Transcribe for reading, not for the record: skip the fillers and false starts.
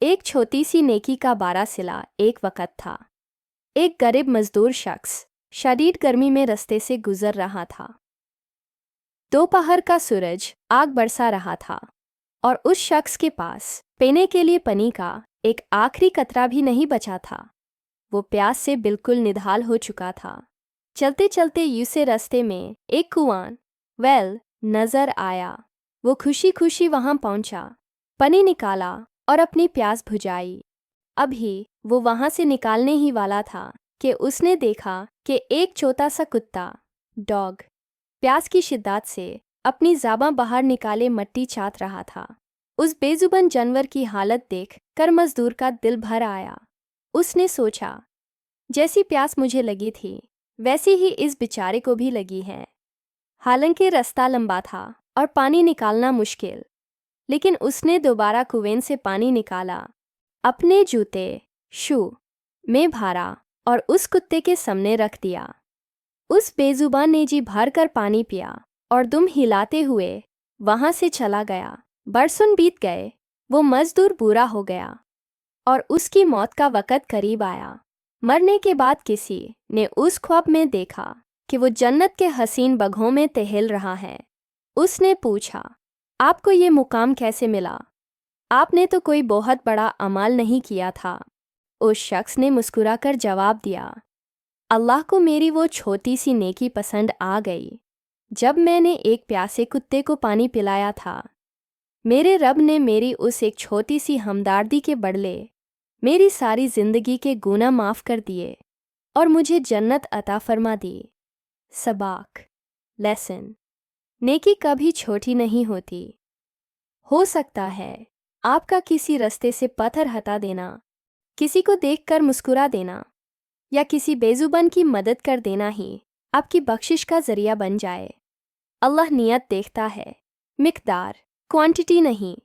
एक छोटी सी नेकी का 12 सिला। एक वक़्त था, एक गरीब मजदूर शख्स शदीद गर्मी में रास्ते से गुजर रहा था। दोपहर का सूरज आग बरसा रहा था और उस शख्स के पास पीने के लिए पानी का एक आखिरी कतरा भी नहीं बचा था। वो प्यास से बिल्कुल निढाल हो चुका था। चलते चलते यूं रास्ते में एक कुआं वेल नजर आया। वो खुशी खुशी वहां पहुंचा, पानी निकाला और अपनी प्यास बुझाई। अभी वो वहां से निकालने ही वाला था कि उसने देखा कि एक छोटा सा कुत्ता डॉग प्यास की शिद्दत से अपनी ज़बां बाहर निकाले मट्टी चाट रहा था। उस बेजुबान जानवर की हालत देख कर मजदूर का दिल भर आया। उसने सोचा, जैसी प्यास मुझे लगी थी वैसी ही इस बेचारे को भी लगी है। हालांकि रास्ता लंबा था और पानी निकालना मुश्किल, लेकिन उसने दोबारा कुएं से पानी निकाला, अपने जूते शू में भरा और उस कुत्ते के सामने रख दिया। उस बेजुबान ने जी भर कर पानी पिया और दुम हिलाते हुए वहां से चला गया। बरसों बीत गए, वो मजदूर बूढ़ा हो गया और उसकी मौत का वक़्त करीब आया। मरने के बाद किसी ने उस ख्वाब में देखा कि वो जन्नत के हसीन बगहों में टहल रहा है। उसने पूछा, आपको ये मुकाम कैसे मिला? आपने तो कोई बहुत बड़ा अमल नहीं किया था। उस शख्स ने मुस्कुराकर जवाब दिया, अल्लाह को मेरी वो छोटी सी नेकी पसंद आ गई। जब मैंने एक प्यासे कुत्ते को पानी पिलाया था, मेरे रब ने मेरी उस एक छोटी सी हमदर्दी के बदले मेरी सारी ज़िंदगी के गुनाह माफ़ कर दिए और मुझे जन्नत अता फरमा दी। सबक लेसन, नेकी कभी छोटी नहीं होती। हो सकता है आपका किसी रास्ते से पत्थर हटा देना, किसी को देखकर मुस्कुरा देना या किसी बेजुबान की मदद कर देना ही आपकी बख्शिश का ज़रिया बन जाए। अल्लाह नियत देखता है, मिक़दार, क्वांटिटी नहीं।